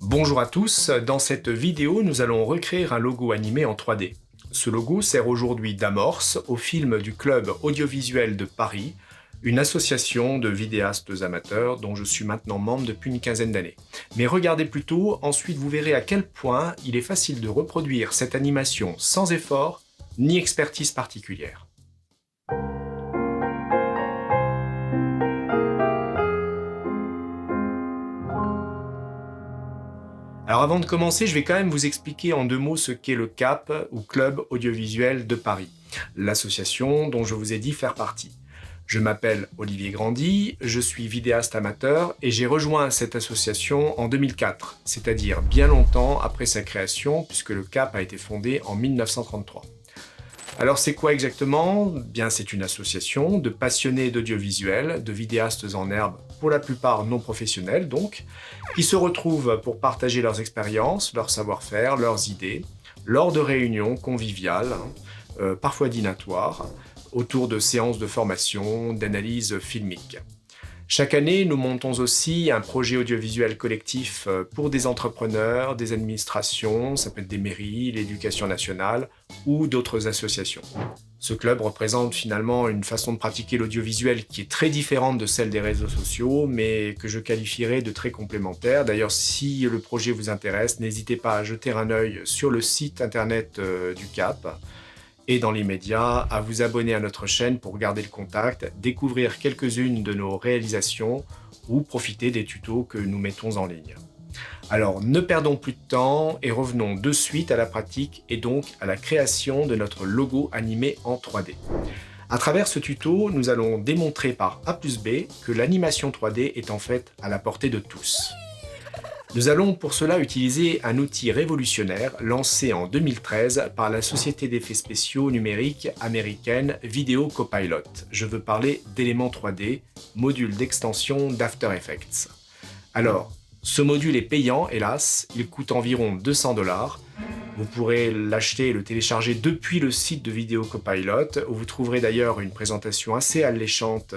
Bonjour à tous, dans cette vidéo, nous allons recréer un logo animé en 3D. Ce logo sert aujourd'hui d'amorce au film du Club audiovisuel de Paris, une association de vidéastes amateurs dont je suis maintenant membre depuis une quinzaine d'années. Mais regardez plutôt, ensuite vous verrez à quel point il est facile de reproduire cette animation sans effort ni expertise particulière. Alors avant de commencer, je vais quand même vous expliquer en 2 mots ce qu'est le CAP, ou Club audiovisuel de Paris, l'association dont je vous ai dit faire partie. Je m'appelle Olivier Grandy, je suis vidéaste amateur et j'ai rejoint cette association en 2004, c'est-à-dire bien longtemps après sa création puisque le CAP a été fondé en 1933. Alors c'est quoi exactement ? Bien, c'est une association de passionnés d'audiovisuel, de vidéastes en herbe, pour la plupart non professionnels donc, qui se retrouvent pour partager leurs expériences, leur savoir-faire, leurs idées, lors de réunions conviviales, parfois dînatoires, autour de séances de formation, d'analyse filmique. Chaque année, nous montons aussi un projet audiovisuel collectif pour des entrepreneurs, des administrations, ça peut être des mairies, l'éducation nationale ou d'autres associations. Ce club représente finalement une façon de pratiquer l'audiovisuel qui est très différente de celle des réseaux sociaux, mais que je qualifierais de très complémentaire. D'ailleurs, si le projet vous intéresse, n'hésitez pas à jeter un œil sur le site internet du CAP. Et dans l'immédiat, à vous abonner à notre chaîne pour garder le contact, découvrir quelques-unes de nos réalisations ou profiter des tutos que nous mettons en ligne. Alors, ne perdons plus de temps et revenons de suite à la pratique et donc à la création de notre logo animé en 3D. À travers ce tuto, nous allons démontrer par A plus B que l'animation 3D est en fait à la portée de tous. Nous allons pour cela utiliser un outil révolutionnaire lancé en 2013 par la société d'effets spéciaux numériques américaine Video Copilot. Je veux parler d'éléments 3D, module d'extension d'After Effects. Alors, ce module est payant, hélas, il coûte environ 200 $. Vous pourrez l'acheter et le télécharger depuis le site de Video Copilot, où vous trouverez d'ailleurs une présentation assez alléchante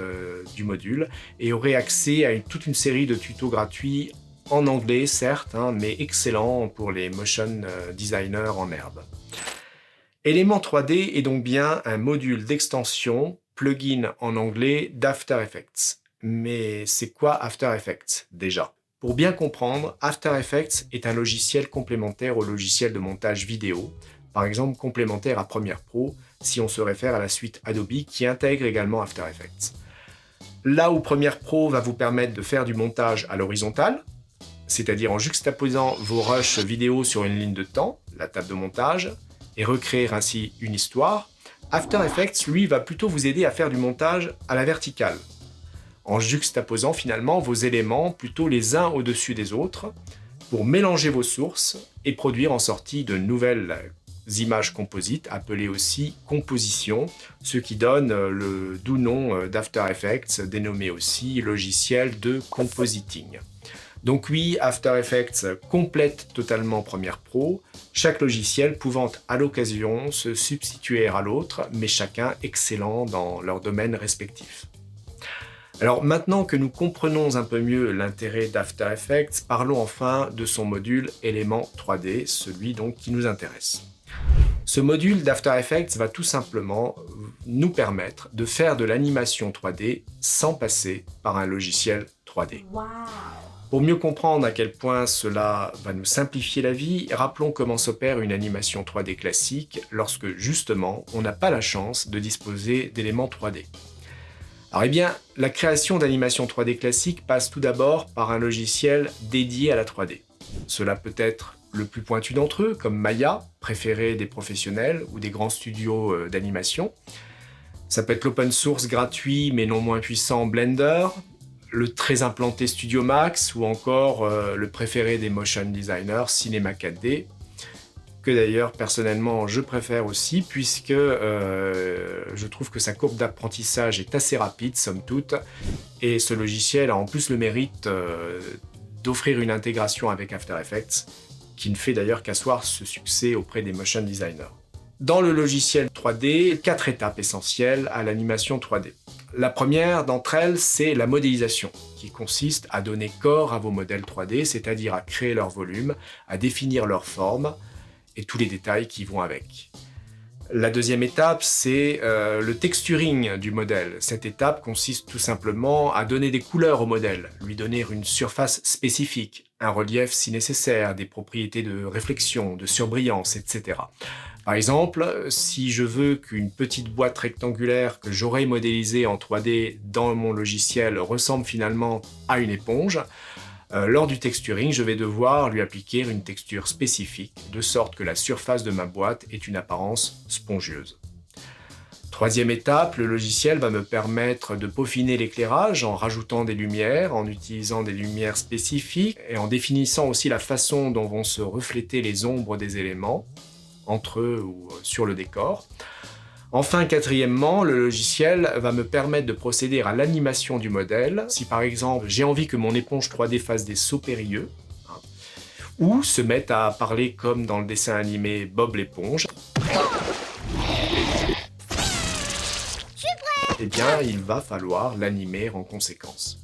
du module et aurez accès à toute une série de tutos gratuits en anglais, certes, mais excellent pour les motion designers en herbe. Element 3D est donc bien un module d'extension, plugin en anglais, d'After Effects. Mais c'est quoi After Effects déjà ? Pour bien comprendre, After Effects est un logiciel complémentaire au logiciel de montage vidéo, par exemple complémentaire à Premiere Pro, si on se réfère à la suite Adobe qui intègre également After Effects. Là où Premiere Pro va vous permettre de faire du montage à l'horizontale, c'est-à-dire en juxtaposant vos rushs vidéo sur une ligne de temps, la table de montage, et recréer ainsi une histoire, After Effects, lui, va plutôt vous aider à faire du montage à la verticale, en juxtaposant finalement vos éléments plutôt les uns au-dessus des autres, pour mélanger vos sources et produire en sortie de nouvelles images composites, appelées aussi compositions, ce qui donne le doux nom d'After Effects, dénommé aussi logiciel de compositing. Donc oui, After Effects complète totalement Premiere Pro, chaque logiciel pouvant à l'occasion se substituer à l'autre, mais chacun excellent dans leur domaine respectif. Alors maintenant que nous comprenons un peu mieux l'intérêt d'After Effects, parlons enfin de son module élément 3D, celui donc qui nous intéresse. Ce module d'After Effects va tout simplement nous permettre de faire de l'animation 3D sans passer par un logiciel 3D. Wow. Pour mieux comprendre à quel point cela va nous simplifier la vie, rappelons comment s'opère une animation 3D classique lorsque, justement, on n'a pas la chance de disposer d'éléments 3D. Alors, eh bien, la création d'animations 3D classiques passe tout d'abord par un logiciel dédié à la 3D. Cela peut être le plus pointu d'entre eux, comme Maya, préféré des professionnels ou des grands studios d'animation. Ça peut être l'open source gratuit mais non moins puissant Blender, le très implanté Studio Max ou encore le préféré des motion designers Cinema 4D, que d'ailleurs personnellement je préfère aussi puisque je trouve que sa courbe d'apprentissage est assez rapide somme toute et ce logiciel a en plus le mérite d'offrir une intégration avec After Effects qui ne fait d'ailleurs qu'asseoir ce succès auprès des motion designers. Dans le logiciel 3D, 4 étapes essentielles à l'animation 3D. La première d'entre elles, c'est la modélisation, qui consiste à donner corps à vos modèles 3D, c'est-à-dire à créer leur volume, à définir leur forme et tous les détails qui vont avec. La deuxième étape, c'est le texturing du modèle. Cette étape consiste tout simplement à donner des couleurs au modèle, lui donner une surface spécifique, un relief si nécessaire, des propriétés de réflexion, de surbrillance, etc. Par exemple, si je veux qu'une petite boîte rectangulaire que j'aurais modélisée en 3D dans mon logiciel ressemble finalement à une éponge, lors du texturing, je vais devoir lui appliquer une texture spécifique, de sorte que la surface de ma boîte ait une apparence spongieuse. Troisième étape, le logiciel va me permettre de peaufiner l'éclairage en rajoutant des lumières, en utilisant des lumières spécifiques et en définissant aussi la façon dont vont se refléter les ombres des éléments, entre eux ou sur le décor. Enfin, quatrièmement, le logiciel va me permettre de procéder à l'animation du modèle. Si par exemple, j'ai envie que mon éponge 3D fasse des sauts périlleux, ou se mette à parler comme dans le dessin animé Bob l'éponge, eh bien, il va falloir l'animer en conséquence.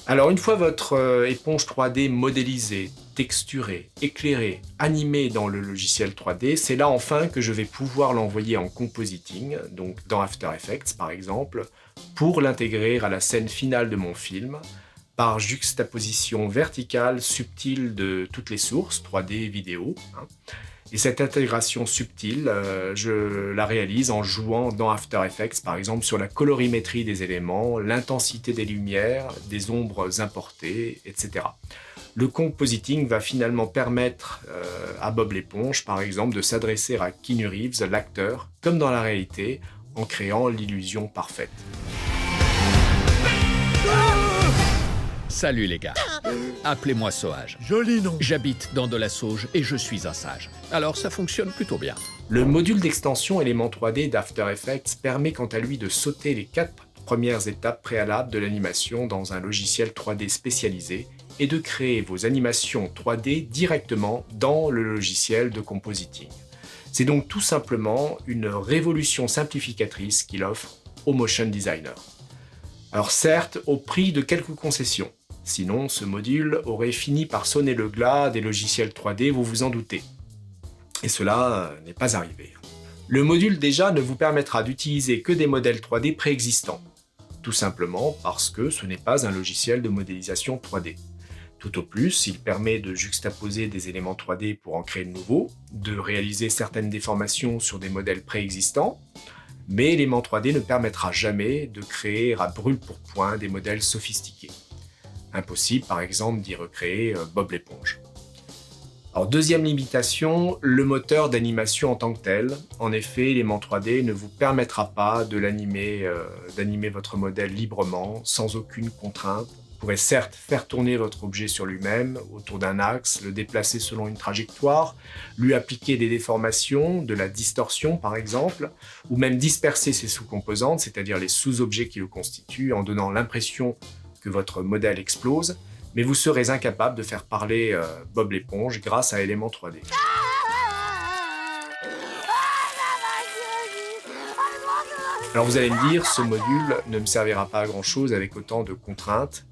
Alors, une fois votre éponge 3D modélisée, texturée, éclairée, animée dans le logiciel 3D, c'est là enfin que je vais pouvoir l'envoyer en compositing, donc dans After Effects par exemple, pour l'intégrer à la scène finale de mon film, par juxtaposition verticale subtile de toutes les sources, 3D, vidéo. Et cette intégration subtile, je la réalise en jouant dans After Effects, par exemple, sur la colorimétrie des éléments, l'intensité des lumières, des ombres importées, etc. Le compositing va finalement permettre à Bob l'éponge, par exemple, de s'adresser à Keanu Reeves, l'acteur, comme dans la réalité, en créant l'illusion parfaite. Salut les gars, appelez-moi Sohage. Joli nom. J'habite dans de la sauge et je suis un sage. Alors ça fonctionne plutôt bien. Le module d'extension élément 3D d'After Effects permet quant à lui de sauter les 4 premières étapes préalables de l'animation dans un logiciel 3D spécialisé et de créer vos animations 3D directement dans le logiciel de compositing. C'est donc tout simplement une révolution simplificatrice qu'il offre aux motion designers. Alors certes, au prix de quelques concessions. Sinon, ce module aurait fini par sonner le glas des logiciels 3D, vous vous en doutez. Et cela n'est pas arrivé. Le module déjà ne vous permettra d'utiliser que des modèles 3D préexistants. Tout simplement parce que ce n'est pas un logiciel de modélisation 3D. Tout au plus, il permet de juxtaposer des éléments 3D pour en créer de nouveaux, de réaliser certaines déformations sur des modèles préexistants, mais l'élément 3D ne permettra jamais de créer à brûle-pourpoint des modèles sophistiqués. Impossible, par exemple, d'y recréer Bob l'éponge. Alors, deuxième limitation, le moteur d'animation en tant que tel. En effet, l'élément 3D ne vous permettra pas d'animer votre modèle librement, sans aucune contrainte. Vous pourrez certes faire tourner votre objet sur lui-même, autour d'un axe, le déplacer selon une trajectoire, lui appliquer des déformations, de la distorsion par exemple, ou même disperser ses sous-composantes, c'est-à-dire les sous-objets qui le constituent, en donnant l'impression que votre modèle explose, mais vous serez incapable de faire parler Bob l'éponge grâce à Element 3D. Alors vous allez me dire, ce module ne me servira pas à grand-chose avec autant de contraintes.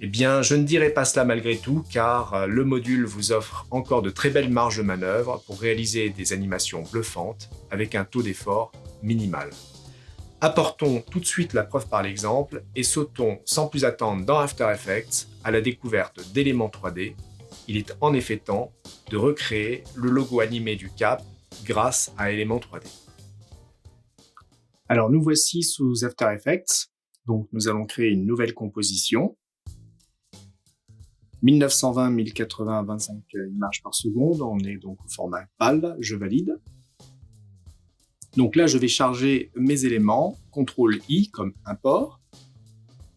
Eh bien, je ne dirai pas cela malgré tout, car le module vous offre encore de très belles marges de manœuvre pour réaliser des animations bluffantes avec un taux d'effort minimal. Apportons tout de suite la preuve par l'exemple et sautons sans plus attendre dans After Effects à la découverte d'éléments 3D. Il est en effet temps de recréer le logo animé du Cap grâce à Element 3D. Alors nous voici sous After Effects. Donc nous allons créer une nouvelle composition. 1920, 1080, 25 images par seconde. On est donc au format PAL, je valide. Donc là, je vais charger mes éléments, CTRL-I comme import.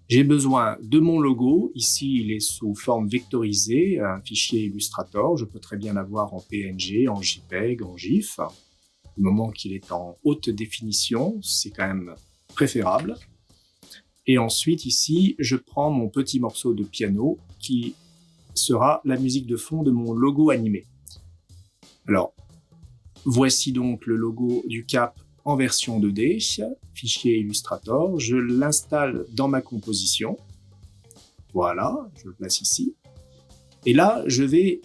J'ai besoin de mon logo. Ici, il est sous forme vectorisée, un fichier Illustrator. Je peux très bien l'avoir en PNG, en JPEG, en GIF. Du moment qu'il est en haute définition, c'est quand même préférable. Et ensuite, ici, je prends mon petit morceau de piano qui sera la musique de fond de mon logo animé. Alors, voici donc le logo du Cap en version 2D, fichier Illustrator, je l'installe dans ma composition. Voilà, je le place ici. Et là, je vais...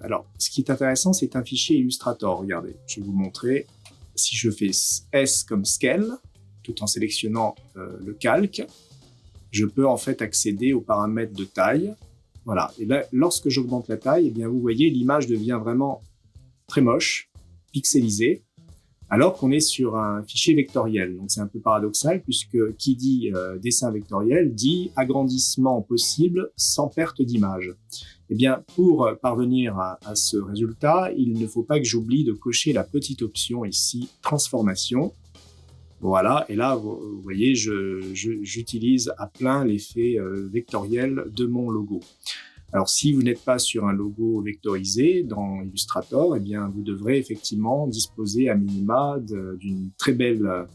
alors, ce qui est intéressant, c'est un fichier Illustrator. Regardez, je vais vous montrer. Si je fais S comme Scale, tout en sélectionnant le calque, je peux en fait accéder aux paramètres de taille. Voilà. Et là, lorsque j'augmente la taille, eh bien, vous voyez, l'image devient vraiment très moche, pixelisée, alors qu'on est sur un fichier vectoriel. Donc c'est un peu paradoxal, puisque qui dit dessin vectoriel dit agrandissement possible sans perte d'image. Eh bien, pour parvenir à ce résultat, il ne faut pas que j'oublie de cocher la petite option ici, transformation. Voilà, et là, vous voyez, j'utilise à plein l'effet vectoriel de mon logo. Alors, si vous n'êtes pas sur un logo vectorisé dans Illustrator, eh bien, vous devrez effectivement disposer à minima d'une très belle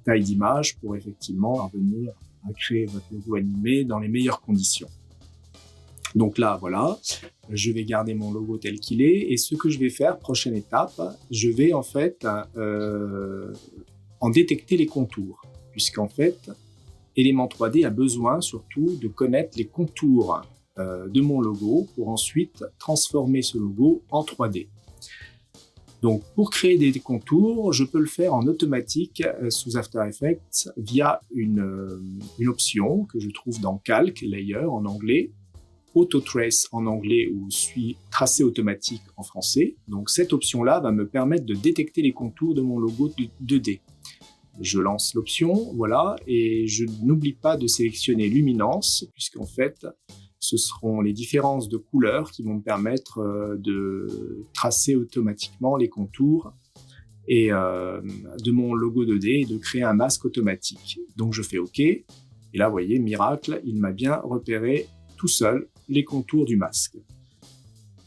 taille d'image pour effectivement parvenir à créer votre logo animé dans les meilleures conditions. Donc là, voilà, je vais garder mon logo tel qu'il est. Et ce que je vais faire, prochaine étape, je vais en fait en détecter les contours. Puisqu'en fait, Element 3D a besoin surtout de connaître les contours de mon logo pour ensuite transformer ce logo en 3D. Donc, pour créer des contours, je peux le faire en automatique sous After Effects via une option que je trouve dans Calc, Layer en anglais, Auto Trace en anglais ou suis tracé automatique en français. Donc, cette option-là va me permettre de détecter les contours de mon logo 2D. Je lance l'option, voilà, et je n'oublie pas de sélectionner luminance, puisqu'en fait, ce seront les différences de couleurs qui vont me permettre de tracer automatiquement les contours et de mon logo 2D et de créer un masque automatique. Donc je fais OK, et là vous voyez, miracle, il m'a bien repéré tout seul les contours du masque.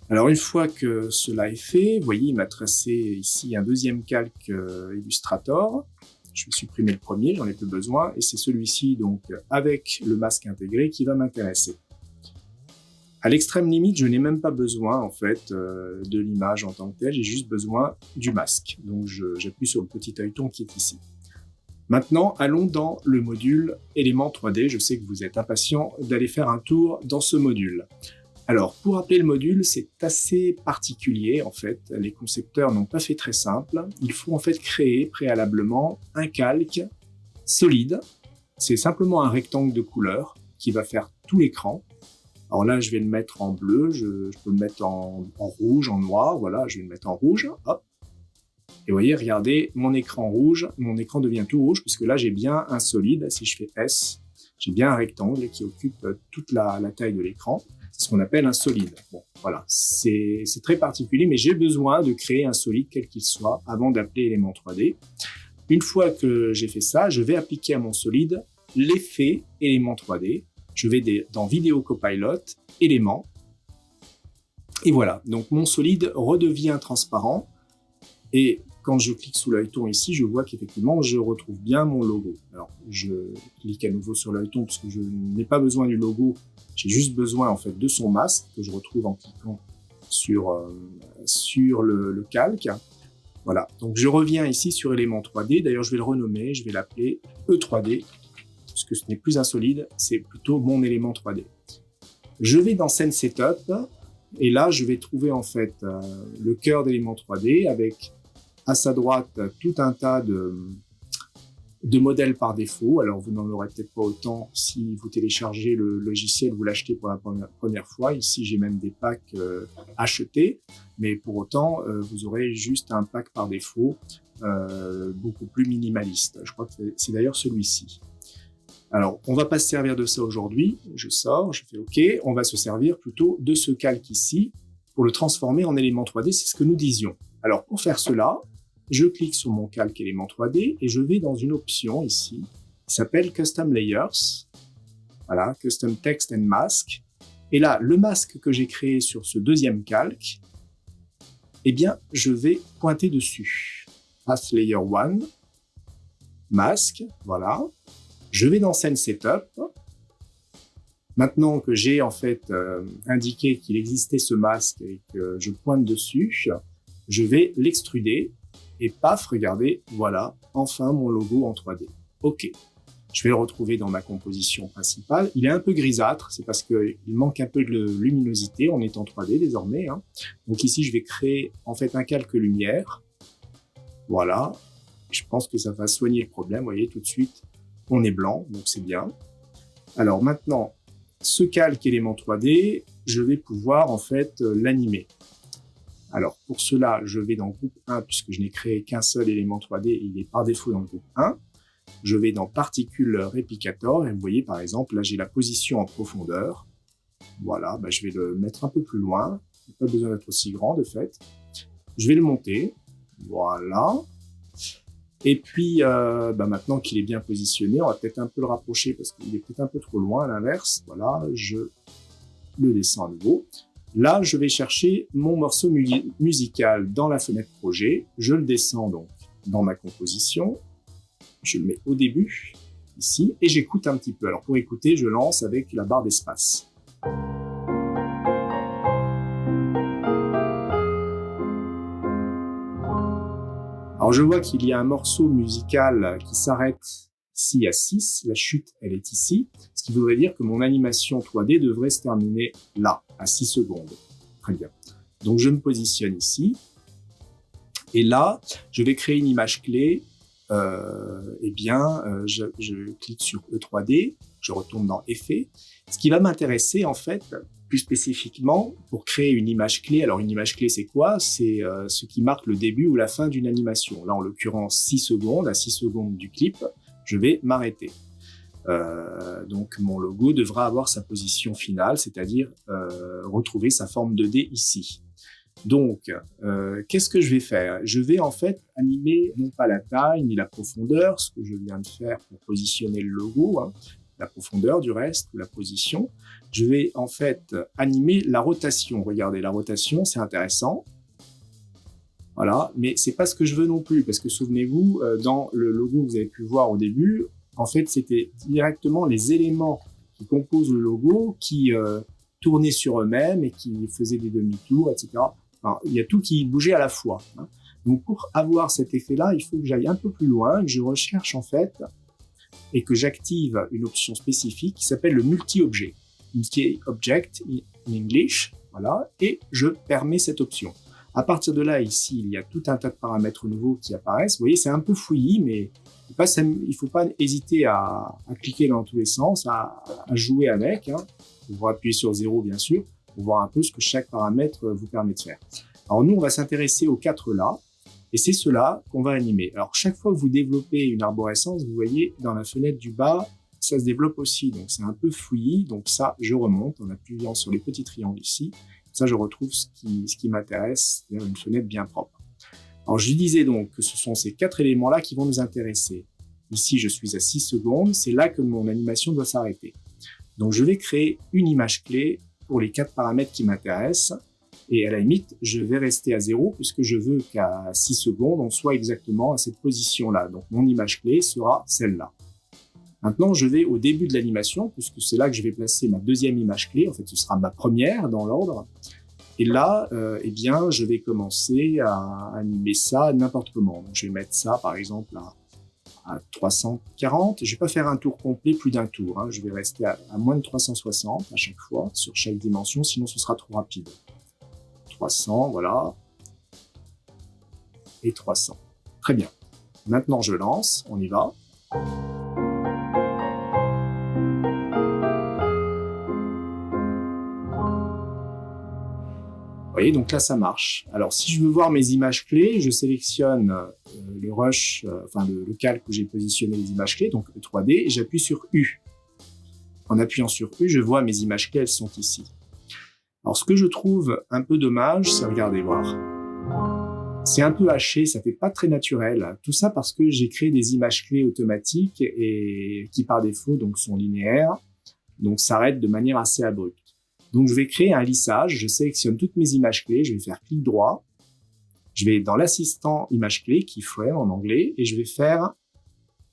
Alors une fois que cela est fait, vous voyez, il m'a tracé ici un deuxième calque Illustrator. Je vais supprimer le premier, j'en ai plus besoin, et c'est celui-ci donc avec le masque intégré qui va m'intéresser. À l'extrême limite, je n'ai même pas besoin en fait de l'image en tant que telle, j'ai juste besoin du masque. Donc j'appuie sur le petit œilleton qui est ici. Maintenant, allons dans le module Element 3D. Je sais que vous êtes impatient d'aller faire un tour dans ce module. Alors, pour appeler le module, c'est assez particulier en fait. Les concepteurs n'ont pas fait très simple. Il faut en fait créer préalablement un calque solide. C'est simplement un rectangle de couleur qui va faire tout l'écran. Alors là, je vais le mettre en bleu, je peux le mettre en rouge, en noir. Voilà, je vais le mettre en rouge. Hop. Et vous voyez, regardez, mon écran rouge, mon écran devient tout rouge puisque là, j'ai bien un solide. Si je fais S, j'ai bien un rectangle qui occupe toute la taille de l'écran. C'est ce qu'on appelle un solide. Bon, voilà, c'est très particulier, mais j'ai besoin de créer un solide, quel qu'il soit, avant d'appeler Element 3D. Une fois que j'ai fait ça, je vais appliquer à mon solide l'effet Element 3D. Je vais dans Vidéo Copilot, Éléments. Et voilà, donc mon solide redevient transparent. Et quand je clique sous l'œilleton ici, je vois qu'effectivement, je retrouve bien mon logo. Alors, je clique à nouveau sur l'œilleton parce que je n'ai pas besoin du logo. J'ai juste besoin en fait de son masque que je retrouve en cliquant sur le calque. Voilà, donc je reviens ici sur Element 3D. D'ailleurs, je vais le renommer, je vais l'appeler E3D. Parce que ce n'est plus un solide, c'est plutôt mon élément 3D. Je vais dans Scene Setup, et là, je vais trouver en fait le cœur d'élément 3D avec à sa droite tout un tas de modèles par défaut. Alors, vous n'en aurez peut-être pas autant si vous téléchargez le logiciel, vous l'achetez pour la première fois. Ici, j'ai même des packs achetés, mais pour autant, vous aurez juste un pack par défaut beaucoup plus minimaliste. Je crois que c'est d'ailleurs celui-ci. Alors, on ne va pas se servir de ça aujourd'hui. Je sors, je fais OK. On va se servir plutôt de ce calque ici pour le transformer en élément 3D. C'est ce que nous disions. Alors, pour faire cela, je clique sur mon calque élément 3D et je vais dans une option ici qui s'appelle Custom Layers. Voilà, Custom Text and Mask. Et là, le masque que j'ai créé sur ce deuxième calque, eh bien, je vais pointer dessus. Path Layer 1, masque, voilà. Je vais dans Scene Setup. Maintenant que j'ai en fait indiqué qu'il existait ce masque et que je pointe dessus, je vais l'extruder Et paf, regardez, voilà, enfin mon logo en 3D. OK. Je vais le retrouver dans ma composition principale. Il est un peu grisâtre, c'est parce qu'il manque un peu de luminosité. On est en 3D désormais. Donc ici, je vais créer en fait un calque lumière. Voilà. Je pense que ça va soigner le problème. Vous voyez, tout de suite, on est blanc, donc c'est bien. Alors maintenant, ce calque élément 3D, je vais pouvoir en fait l'animer. Alors pour cela, je vais dans le groupe 1, puisque je n'ai créé qu'un seul élément 3D, il est par défaut dans le groupe 1. Je vais dans Particules Replicator, et vous voyez par exemple, là j'ai la position en profondeur. Voilà, je vais le mettre un peu plus loin, il n'y a pas besoin d'être aussi grand de fait. Je vais le monter, voilà. Et puis maintenant qu'il est bien positionné, on va peut-être un peu le rapprocher parce qu'il est peut-être un peu trop loin à l'inverse. Voilà, je le descends à nouveau. Là, je vais chercher mon morceau musical dans la fenêtre projet. Je le descends donc dans ma composition. Je le mets au début, ici, et j'écoute un petit peu. Alors pour écouter, je lance avec la barre d'espace. Alors je vois qu'il y a un morceau musical qui s'arrête ici à 6, la chute elle est ici, ce qui voudrait dire que mon animation 3D devrait se terminer là, à 6 secondes. Très bien. Donc je me positionne ici, et là je vais créer une image clé. Je clique sur E3D, je retourne dans Effets. Ce qui va m'intéresser en fait, plus spécifiquement, pour créer une image clé. Alors une image clé c'est quoi? C'est ce qui marque le début ou la fin d'une animation. Là en l'occurrence 6 secondes, à 6 secondes du clip, je vais m'arrêter. Donc mon logo devra avoir sa position finale, c'est-à-dire retrouver sa forme 2D ici. Donc, qu'est-ce que je vais faire? Je vais en fait animer non pas la taille ni la profondeur, ce que je viens de faire pour positionner le logo, la profondeur du reste, la position. Je vais en fait animer la rotation. Regardez, la rotation, c'est intéressant. Voilà, mais c'est pas ce que je veux non plus, parce que souvenez-vous, dans le logo que vous avez pu voir au début, en fait, c'était directement les éléments qui composent le logo qui tournaient sur eux-mêmes et qui faisaient des demi-tours, etc. Alors, il y a tout qui bougeait à la fois. Donc, pour avoir cet effet-là, il faut que j'aille un peu plus loin, que je recherche en fait, et que j'active une option spécifique qui s'appelle le multi-objet. Multi-object in English, voilà, et je permets cette option. À partir de là, ici, il y a tout un tas de paramètres nouveaux qui apparaissent. Vous voyez, c'est un peu fouillis, mais il ne faut pas hésiter à cliquer dans tous les sens, à jouer avec. Vous pouvez appuyer sur 0, bien sûr, pour voir un peu ce que chaque paramètre vous permet de faire. Alors nous, on va s'intéresser aux 4 là, et c'est ceux-là qu'on va animer. Alors chaque fois que vous développez une arborescence, vous voyez, dans la fenêtre du bas, ça se développe aussi, donc c'est un peu fouillis. Donc ça, je remonte en appuyant sur les petits triangles ici. Ça, je retrouve ce qui m'intéresse, c'est-à-dire une fenêtre bien propre. Alors, je disais donc que ce sont ces 4 éléments-là qui vont nous intéresser. Ici, je suis à 6 secondes, c'est là que mon animation doit s'arrêter. Donc, je vais créer une image clé pour les 4 paramètres qui m'intéressent. Et à la limite, je vais rester à 0 puisque je veux qu'à 6 secondes, on soit exactement à cette position-là. Donc, mon image clé sera celle-là. Maintenant, je vais au début de l'animation, puisque c'est là que je vais placer ma deuxième image clé. En fait, ce sera ma première dans l'ordre. Et là, je vais commencer à animer ça n'importe comment. Donc, je vais mettre ça, par exemple, à 340. Je ne vais pas faire un tour complet, plus d'un tour. Je vais rester à moins de 360 à chaque fois, sur chaque dimension, sinon ce sera trop rapide. 300, voilà. Et 300. Très bien. Maintenant, je lance. On y va. Vous voyez, donc là, ça marche. Alors, si je veux voir mes images clés, je sélectionne le rush, le calque où j'ai positionné les images clés, donc le 3D, et j'appuie sur U. En appuyant sur U, je vois mes images clés, elles sont ici. Alors, ce que je trouve un peu dommage, c'est, regardez voir, c'est un peu haché, ça fait pas très naturel. Tout ça parce que j'ai créé des images clés automatiques et qui, par défaut, donc sont linéaires, donc s'arrêtent de manière assez abrupte. Donc, je vais créer un lissage, je sélectionne toutes mes images clés, je vais faire clic droit, je vais dans l'assistant image clé, keyframe en anglais, et je vais faire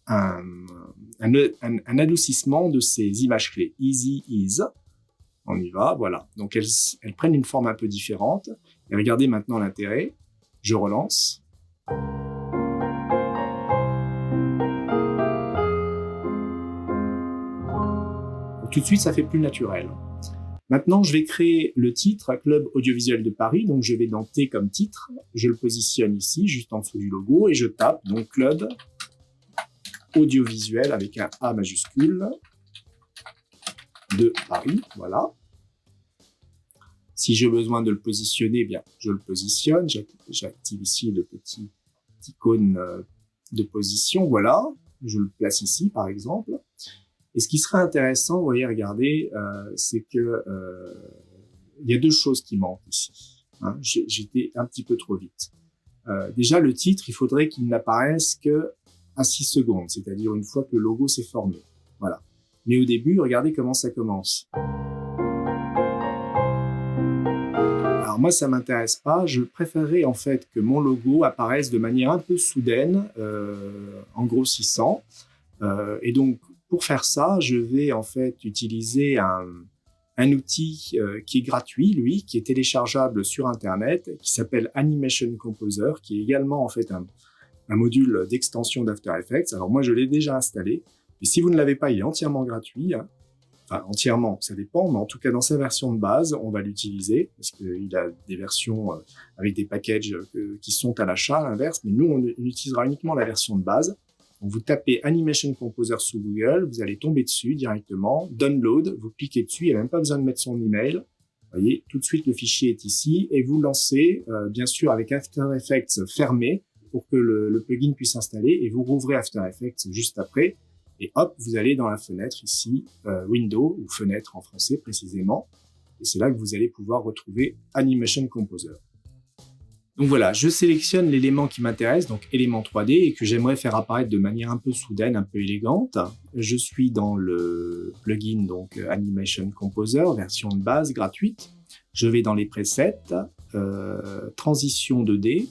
un adoucissement de ces images clés. Easy Ease. On y va, voilà. Donc, elles prennent une forme un peu différente. Et regardez maintenant l'intérêt. Je relance. tout de suite, ça fait plus naturel. Maintenant, je vais créer le titre Club Audiovisuel de Paris. Donc, je vais dans T comme titre. Je le positionne ici, juste en dessous du logo, et je tape donc Club Audiovisuel avec un A majuscule de Paris. Voilà. Si j'ai besoin de le positionner, eh bien, je le positionne. J'active ici le petit icône de position. Voilà. Je le place ici, par exemple. Et ce qui serait intéressant, vous voyez, regardez, c'est que il y a deux choses qui manquent ici. Hein. J'étais un petit peu trop vite. Déjà, le titre, il faudrait qu'il n'apparaisse que à 6 secondes, c'est-à-dire une fois que le logo s'est formé. Voilà. Mais au début, regardez comment ça commence. Alors moi, ça m'intéresse pas. Je préférerais en fait que mon logo apparaisse de manière un peu soudaine, en grossissant. Et donc, pour faire ça, je vais en fait utiliser un outil qui est gratuit, lui, qui est téléchargeable sur Internet, qui s'appelle Animation Composer, qui est également en fait un module d'extension d'After Effects. Alors moi, je l'ai déjà installé. Et si vous ne l'avez pas, il est entièrement gratuit. Hein. Enfin, entièrement, ça dépend, mais en tout cas, dans sa version de base, on va l'utiliser, parce qu'il a des versions avec des packages qui sont à l'achat, à l'inverse, mais nous, on utilisera uniquement la version de base. Donc, vous tapez Animation Composer sous Google, vous allez tomber dessus directement, download, vous cliquez dessus, il n'y a même pas besoin de mettre son email. Vous voyez, tout de suite, le fichier est ici, et vous lancez, bien sûr, avec After Effects fermé, pour que le plugin puisse s'installer, et vous rouvrez After Effects juste après, et hop, vous allez dans la fenêtre ici, Window, ou fenêtre en français précisément, et c'est là que vous allez pouvoir retrouver Animation Composer. Donc voilà, je sélectionne l'élément qui m'intéresse, donc élément 3D, et que j'aimerais faire apparaître de manière un peu soudaine, un peu élégante. Je suis dans le plugin, donc Animation Composer, version de base gratuite. Je vais dans les presets, transition 2D,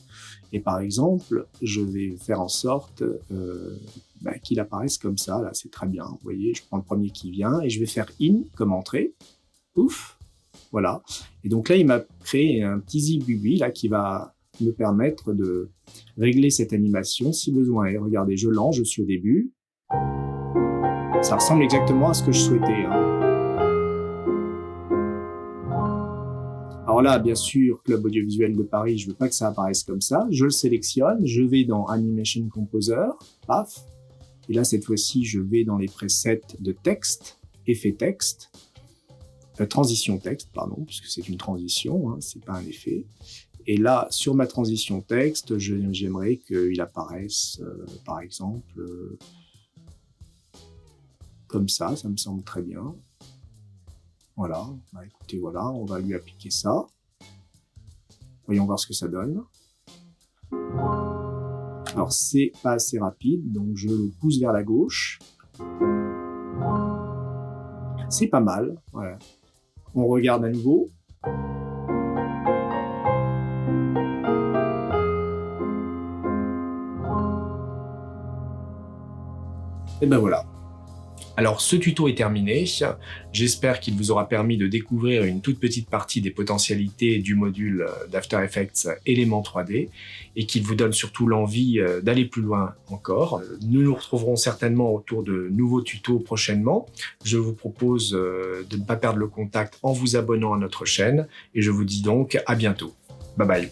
et par exemple, je vais faire en sorte qu'il apparaisse comme ça, là c'est très bien. Vous voyez, je prends le premier qui vient, et je vais faire In comme entrée. Ouf! Voilà. Et donc là, il m'a créé un petit zigbugui là qui va me permettre de régler cette animation si besoin est. Regardez, je lance, je suis au début. Ça ressemble exactement à ce que je souhaitais. Hein. Alors là, bien sûr, Club Audiovisuel de Paris, je veux pas que ça apparaisse comme ça. Je le sélectionne, je vais dans Animation Composer, paf. Et là, cette fois-ci, je vais dans les presets de texte, effet texte. Transition texte, pardon, puisque c'est une transition, hein, c'est pas un effet. Et là, sur ma transition texte, j'aimerais qu'il apparaisse, par exemple, comme ça me semble très bien. Voilà, bah, écoutez, voilà, on va lui appliquer ça. Voyons voir ce que ça donne. Alors, c'est pas assez rapide, donc je le pousse vers la gauche. C'est pas mal, voilà. On regarde à nouveau. Et ben voilà. Alors ce tuto est terminé, j'espère qu'il vous aura permis de découvrir une toute petite partie des potentialités du module d'After Effects Éléments 3D et qu'il vous donne surtout l'envie d'aller plus loin encore. Nous nous retrouverons certainement autour de nouveaux tutos prochainement. Je vous propose de ne pas perdre le contact en vous abonnant à notre chaîne et je vous dis donc à bientôt. Bye bye.